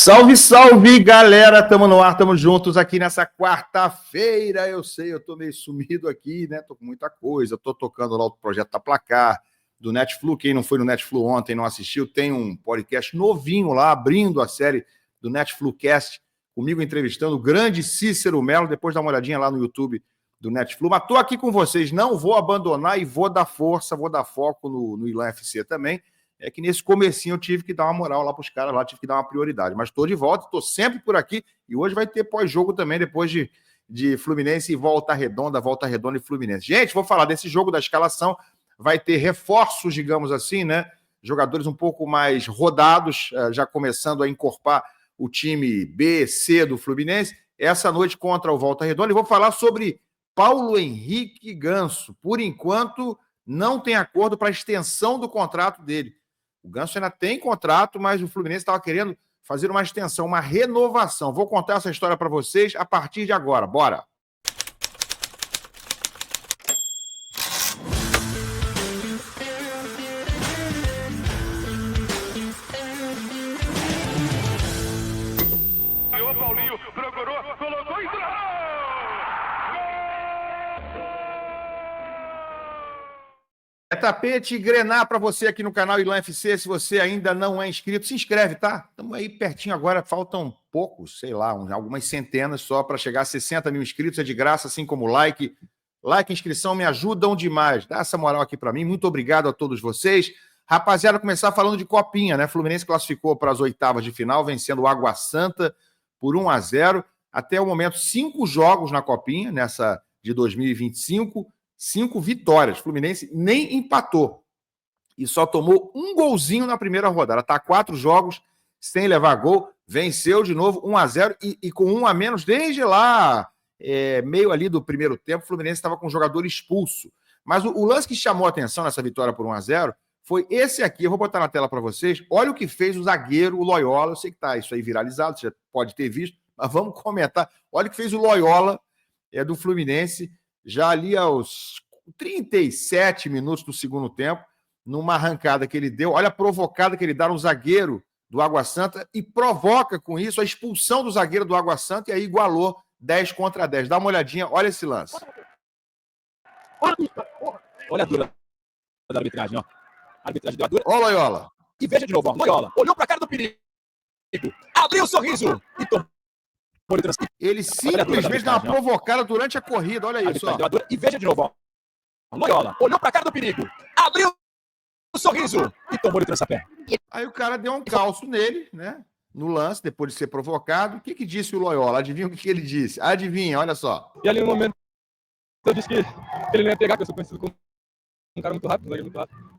Salve, salve, galera! Estamos no ar, estamos juntos aqui nessa quarta-feira. Eu sei, eu tô meio sumido aqui, né? Tô com muita coisa. Tô tocando lá o projeto da Placar, do Netflix. Quem não foi no Netflix ontem, não assistiu, tem um podcast novinho lá, abrindo a série do Netflixcast, comigo entrevistando o grande Cícero Melo. Depois dá uma olhadinha lá no YouTube do Netflix. Mas tô aqui com vocês, não vou abandonar e vou dar força, vou dar foco no Ilan FC também. É que nesse comecinho eu tive que dar uma moral lá para os caras lá, tive que dar uma prioridade. Mas estou de volta, estou sempre por aqui. E hoje vai ter pós-jogo também, depois de Fluminense e Volta Redonda e Fluminense. Gente, vou falar desse jogo da escalação. Vai ter reforços, digamos assim, né? Jogadores um pouco mais rodados, já começando a encorpar o time B, C do Fluminense. Essa noite contra o Volta Redonda. E vou falar sobre Paulo Henrique Ganso. Por enquanto, não tem acordo para a extensão do contrato dele. O Ganso ainda tem contrato, mas o Fluminense estava querendo fazer uma extensão, uma renovação. Vou contar essa história para vocês a partir de agora. Bora! O Paulinho procurou, colocou e É tapete Grená para você aqui no canal Ilan FC. Se você ainda não é inscrito, se inscreve, tá? Estamos aí pertinho agora, faltam poucos, sei lá, algumas centenas só para chegar a 60 mil inscritos. É de graça, assim como like. Like e inscrição me ajudam demais. Dá essa moral aqui para mim. Muito obrigado a todos vocês. Rapaziada, começar falando de copinha, né? Fluminense classificou para as oitavas de final, vencendo o Água Santa por 1-0. Até o momento, 5 jogos na copinha, nessa de 2025. 5 vitórias. Fluminense nem empatou. E só tomou um golzinho na primeira rodada. Está 4 jogos sem levar gol. Venceu de novo 1-0 e com 1 a menos desde lá, meio ali do primeiro tempo, o Fluminense estava com um jogador expulso. Mas o lance que chamou a atenção nessa vitória por 1-0 foi esse aqui. Eu vou botar na tela para vocês. Olha o que fez o zagueiro, o Loyola. Eu sei que está isso aí viralizado, você já pode ter visto, mas vamos comentar. Olha o que fez o Loyola do Fluminense, já ali aos 37 minutos do segundo tempo, numa arrancada que ele deu, olha a provocada que ele dá no zagueiro do Água Santa e provoca com isso a expulsão do zagueiro do Água Santa e aí igualou 10 contra 10. Dá uma olhadinha, olha esse lance. Olha a dura da arbitragem, ó. A arbitragem deu a dura. Ó, Loyola. E veja de novo, ó. Loyola olhou pra cara do perigo, abriu o sorriso e tomou. Ele simplesmente dá uma provocada durante a corrida, olha isso, ó. E veja de novo, ó. Loyola olhou pra cara do perigo, abriu o sorriso e tomou de trança-pé. Aí o cara deu um calço nele, né? No lance, depois de ser provocado. O que disse o Loyola? Adivinha o que ele disse? Adivinha, olha só. E ali no momento, eu disse que ele não ia pegar, que eu sou conhecido como um cara muito rápido, muito rápido. Eu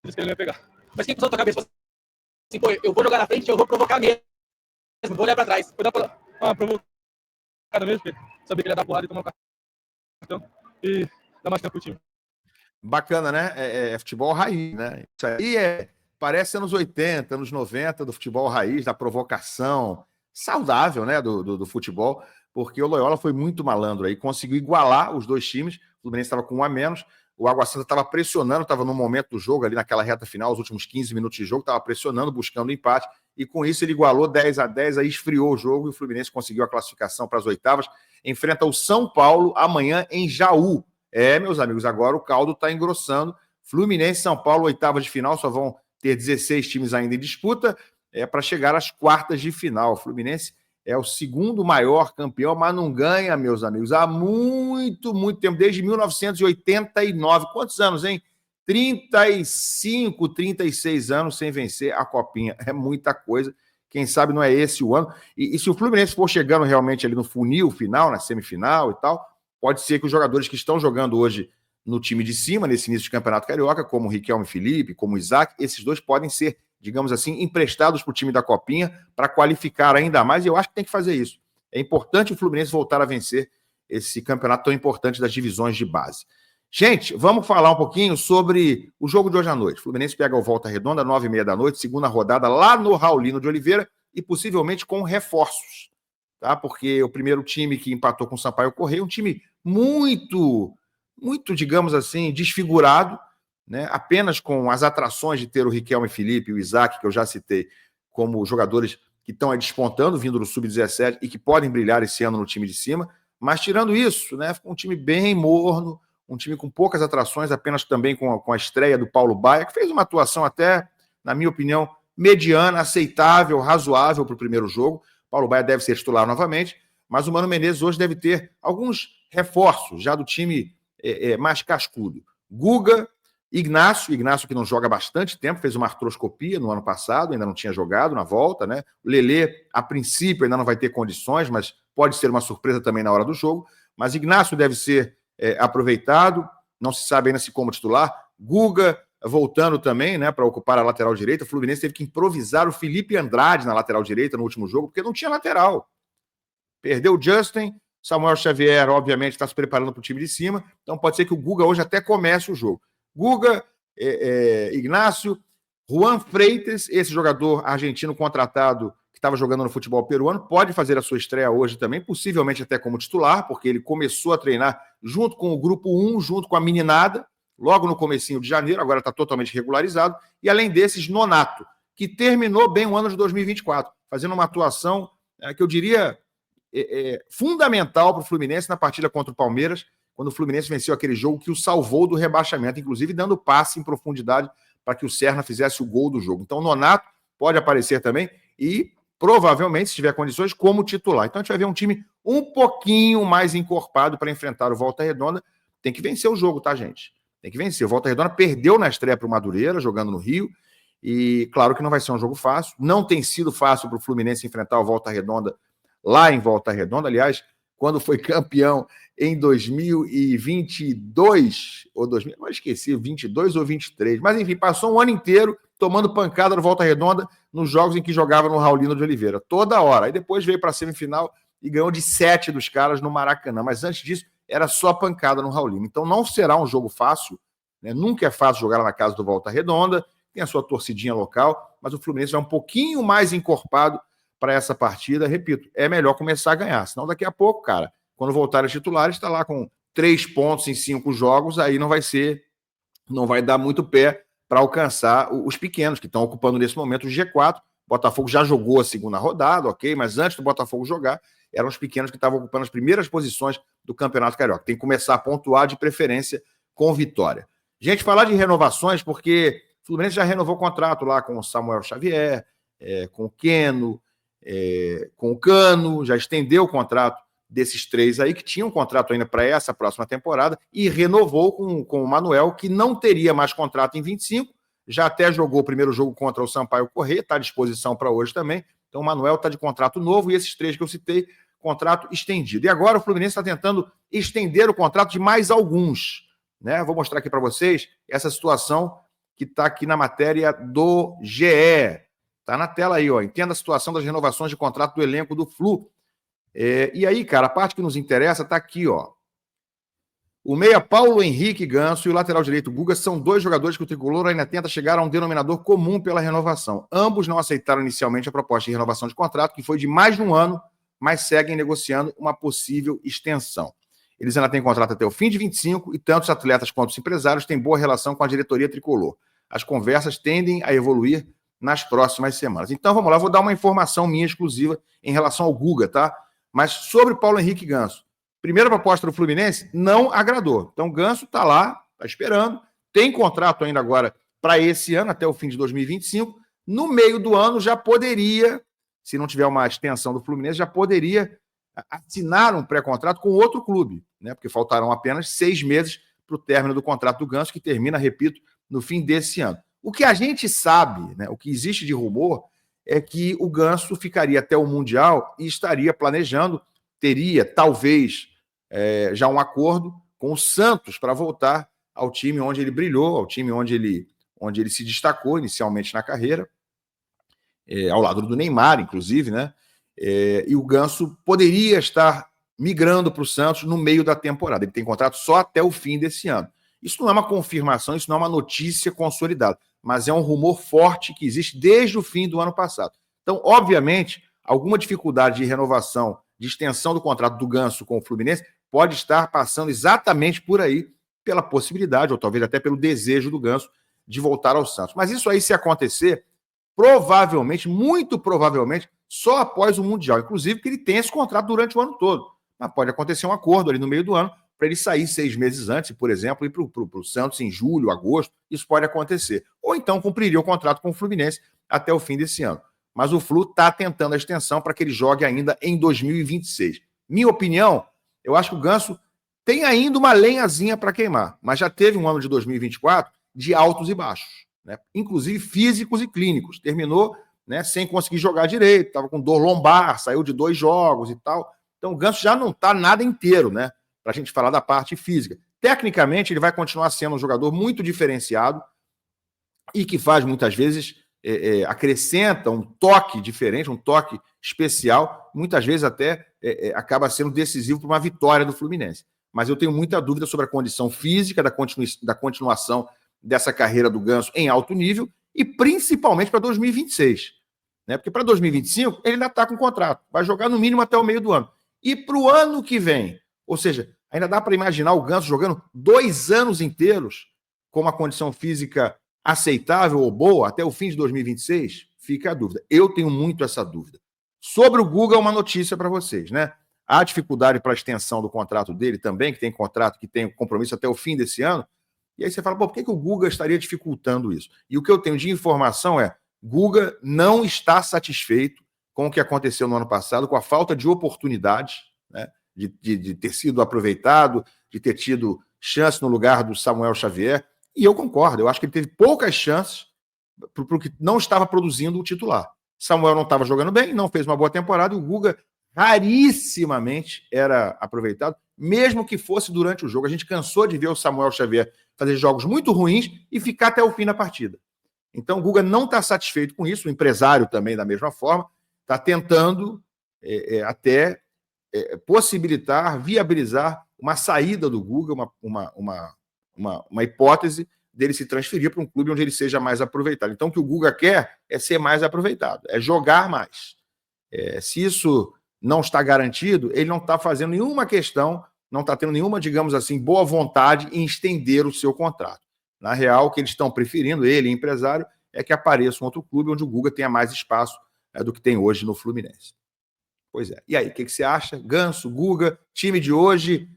disse que ele não ia pegar. Mas quem pensou na tua cabeça? Assim, pô, eu vou jogar na frente, eu vou provocar mesmo. Vou olhar pra trás. Foi dar uma provocada mesmo, porque sabia que ele ia dar porrada e tomar o cartão. E dar mais tempo pro time. Bacana, né? É futebol raiz, né? Isso aí parece anos 80, anos 90 do futebol raiz, da provocação saudável, né? Do futebol, porque o Loyola foi muito malandro aí, conseguiu igualar os dois times. O Fluminense estava com 1 a menos, o Água Santa estava pressionando, estava no momento do jogo, ali naquela reta final, os últimos 15 minutos de jogo, estava pressionando, buscando o empate, e com isso ele igualou 10-10, aí esfriou o jogo e o Fluminense conseguiu a classificação para as oitavas. Enfrenta o São Paulo amanhã em Jaú. Meus amigos, agora o caldo está engrossando. Fluminense e São Paulo, oitavas de final, só vão ter 16 times ainda em disputa, para chegar às quartas de final. O Fluminense é o segundo maior campeão, mas não ganha, meus amigos, há muito, muito tempo, desde 1989. Quantos anos, hein? 35, 36 anos sem vencer a Copinha. É muita coisa. Quem sabe não é esse o ano. E se o Fluminense for chegando realmente ali no funil final, na semifinal e tal, pode ser que os jogadores que estão jogando hoje no time de cima, nesse início de Campeonato Carioca, como o Riquelme Felipe, como o Isaac, esses dois podem ser, digamos assim, emprestados para o time da Copinha para qualificar ainda mais, e eu acho que tem que fazer isso. É importante o Fluminense voltar a vencer esse campeonato tão importante das divisões de base. Gente, vamos falar um pouquinho sobre o jogo de hoje à noite. O Fluminense pega o Volta Redonda, 9h30 da noite, segunda rodada lá no Raulino de Oliveira e possivelmente com reforços, tá? Porque o primeiro time que empatou com o Sampaio Corrêa, um time muito, digamos assim, desfigurado, né? Apenas com as atrações de ter o Riquelme Felipe e o Isaac, que eu já citei, como jogadores que estão aí despontando, vindo do Sub-17 e que podem brilhar esse ano no time de cima. Mas tirando isso, né, ficou um time bem morno, um time com poucas atrações, apenas também com a estreia do Paulo Baia, que fez uma atuação até, na minha opinião, mediana, aceitável, razoável para o primeiro jogo. Paulo Baia deve ser titular novamente, mas o Mano Menezes hoje deve ter alguns reforços já do time mais cascudo. Guga, Ignacio que não joga há bastante tempo, fez uma artroscopia no ano passado, ainda não tinha jogado na volta, né? O Lelê, a princípio, ainda não vai ter condições, mas pode ser uma surpresa também na hora do jogo. Mas Ignacio deve ser aproveitado, não se sabe ainda se como titular. Guga voltando também, né, para ocupar a lateral direita. O Fluminense teve que improvisar o Felipe Andrade na lateral direita no último jogo, porque não tinha lateral. Perdeu o Justin, Samuel Xavier, obviamente, está se preparando para o time de cima, então pode ser que o Guga hoje até comece o jogo. Guga, Ignacio, Juan Freitas, esse jogador argentino contratado que estava jogando no futebol peruano, pode fazer a sua estreia hoje também, possivelmente até como titular, porque ele começou a treinar junto com o grupo 1, junto com a meninada, logo no comecinho de janeiro, agora está totalmente regularizado, e além desses, Nonato, que terminou bem o ano de 2024, fazendo uma atuação que eu diria fundamental para o Fluminense na partida contra o Palmeiras, quando o Fluminense venceu aquele jogo que o salvou do rebaixamento, inclusive dando passe em profundidade para que o Serna fizesse o gol do jogo. Então o Nonato pode aparecer também e provavelmente, se tiver condições, como titular. Então a gente vai ver um time um pouquinho mais encorpado para enfrentar o Volta Redonda. Tem que vencer o jogo, tá, gente? Tem que vencer. O Volta Redonda perdeu na estreia para o Madureira, jogando no Rio, e claro que não vai ser um jogo fácil. Não tem sido fácil para o Fluminense enfrentar o Volta Redonda lá em Volta Redonda. Aliás, quando foi campeão em 2022, ou 2000, eu esqueci, 22 ou 23, mas enfim, passou um ano inteiro tomando pancada no Volta Redonda nos jogos em que jogava no Raulino de Oliveira, toda hora. Aí depois veio para a semifinal e ganhou de 7 dos caras no Maracanã, mas antes disso era só pancada no Raulino. Então não será um jogo fácil, né? Nunca é fácil jogar lá na casa do Volta Redonda, tem a sua torcidinha local, mas o Fluminense vai um pouquinho mais encorpado para essa partida. Repito, é melhor começar a ganhar, senão daqui a pouco, cara, quando voltar a titular, está lá com 3 pontos em 5 jogos, aí não vai dar muito pé para alcançar os pequenos, que estão ocupando nesse momento o G4. O Botafogo já jogou a segunda rodada, ok, mas antes do Botafogo jogar, eram os pequenos que estavam ocupando as primeiras posições do Campeonato Carioca. Tem que começar a pontuar de preferência com vitória. Gente, falar de renovações, porque o Fluminense já renovou o contrato lá com o Samuel Xavier, com o Keno, com o Cano, já estendeu o contrato desses 3 aí, que tinham um contrato ainda para essa próxima temporada, e renovou com o Manuel, que não teria mais contrato em 25, já até jogou o primeiro jogo contra o Sampaio Corrêa, está à disposição para hoje também. Então o Manuel está de contrato novo, e esses 3 que eu citei, contrato estendido. E agora o Fluminense está tentando estender o contrato de mais alguns, né? Vou mostrar aqui para vocês essa situação que está aqui na matéria do GE. Está na tela aí, ó. Entenda a situação das renovações de contrato do elenco do Flu. E aí, cara, a parte que nos interessa está aqui, ó. O meia Paulo Henrique Ganso e o lateral direito Guga são 2 jogadores que o Tricolor ainda tenta chegar a um denominador comum pela renovação. Ambos não aceitaram inicialmente a proposta de renovação de contrato, que foi de mais de 1 ano, mas seguem negociando uma possível extensão. Eles ainda têm contrato até o fim de 25 e tanto os atletas quanto os empresários têm boa relação com a diretoria tricolor. As conversas tendem a evoluir nas próximas semanas. Então, vamos lá, vou dar uma informação minha exclusiva em relação ao Guga, tá? Mas sobre Paulo Henrique Ganso. Primeira proposta do Fluminense não agradou. Então, Ganso está lá, está esperando, tem contrato ainda agora para esse ano, até o fim de 2025. No meio do ano já poderia, se não tiver uma extensão do Fluminense, já poderia assinar um pré-contrato com outro clube, né? Porque faltarão apenas 6 meses para o término do contrato do Ganso, que termina, repito, no fim desse ano. O que a gente sabe, né, o que existe de rumor, é que o Ganso ficaria até o Mundial e estaria planejando, teria talvez já um acordo com o Santos para voltar ao time onde ele brilhou, ao time onde ele se destacou inicialmente na carreira, ao lado do Neymar, inclusive, né? E o Ganso poderia estar migrando para o Santos no meio da temporada. Ele tem contrato só até o fim desse ano. Isso não é uma confirmação, isso não é uma notícia consolidada, mas é um rumor forte que existe desde o fim do ano passado. Então, obviamente, alguma dificuldade de renovação, de extensão do contrato do Ganso com o Fluminense pode estar passando exatamente por aí, pela possibilidade, ou talvez até pelo desejo do Ganso de voltar ao Santos. Mas isso aí, se acontecer, provavelmente, muito provavelmente, só após o Mundial. Inclusive, que ele tem esse contrato durante o ano todo. Mas pode acontecer um acordo ali no meio do ano para ele sair 6 meses antes, por exemplo, ir para o Santos em julho, agosto. Isso pode acontecer. Ou então cumpriria o contrato com o Fluminense até o fim desse ano. Mas o Flu está tentando a extensão para que ele jogue ainda em 2026. Minha opinião, eu acho que o Ganso tem ainda uma lenhazinha para queimar, mas já teve um ano de 2024 de altos e baixos, né? Inclusive físicos e clínicos. Terminou, né, sem conseguir jogar direito, estava com dor lombar, saiu de 2 jogos e tal. Então o Ganso já não está nada inteiro, né, para a gente falar da parte física. Tecnicamente, ele vai continuar sendo um jogador muito diferenciado e que faz muitas vezes acrescenta um toque diferente, um toque especial, muitas vezes até acaba sendo decisivo para uma vitória do Fluminense. Mas eu tenho muita dúvida sobre a condição física da continuação dessa carreira do Ganso em alto nível e principalmente para 2026. Né? Porque para 2025 ele ainda está com contrato, vai jogar no mínimo até o meio do ano. E para o ano que vem, ou seja, ainda dá para imaginar o Ganso jogando 2 anos inteiros com uma condição física aceitável ou boa até o fim de 2026? Fica a dúvida. Eu tenho muito essa dúvida. Sobre o Guga, uma notícia para vocês, né? Há dificuldade para a extensão do contrato dele também, que tem contrato, que tem compromisso até o fim desse ano. E aí você fala, pô, por que o Guga estaria dificultando isso? E o que eu tenho de informação é, Guga não está satisfeito com o que aconteceu no ano passado, com a falta de oportunidade, né? De ter sido aproveitado, de ter tido chance no lugar do Samuel Xavier. E eu concordo, eu acho que ele teve poucas chances para o que não estava produzindo o titular. Samuel não estava jogando bem, não fez uma boa temporada, e o Guga rarissimamente era aproveitado, mesmo que fosse durante o jogo. A gente cansou de ver o Samuel Xavier fazer jogos muito ruins e ficar até o fim da partida. Então o Guga não está satisfeito com isso, o empresário também da mesma forma, está tentando até possibilitar, viabilizar uma saída do Guga, uma hipótese dele se transferir para um clube onde ele seja mais aproveitado. Então, o que o Guga quer é ser mais aproveitado, é jogar mais. Se isso não está garantido, ele não está fazendo nenhuma questão, não está tendo nenhuma, digamos assim, boa vontade em estender o seu contrato. Na real, o que eles estão preferindo, ele, empresário, é que apareça um outro clube onde o Guga tenha mais espaço do que tem hoje no Fluminense. Pois é. E aí, o que você acha? Ganso, Guga, time de hoje,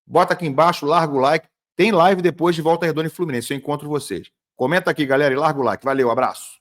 bota aqui embaixo, larga o like. Tem live depois de Volta Redonda e Fluminense. Eu encontro vocês. Comenta aqui, galera, e larga o like. Valeu, abraço.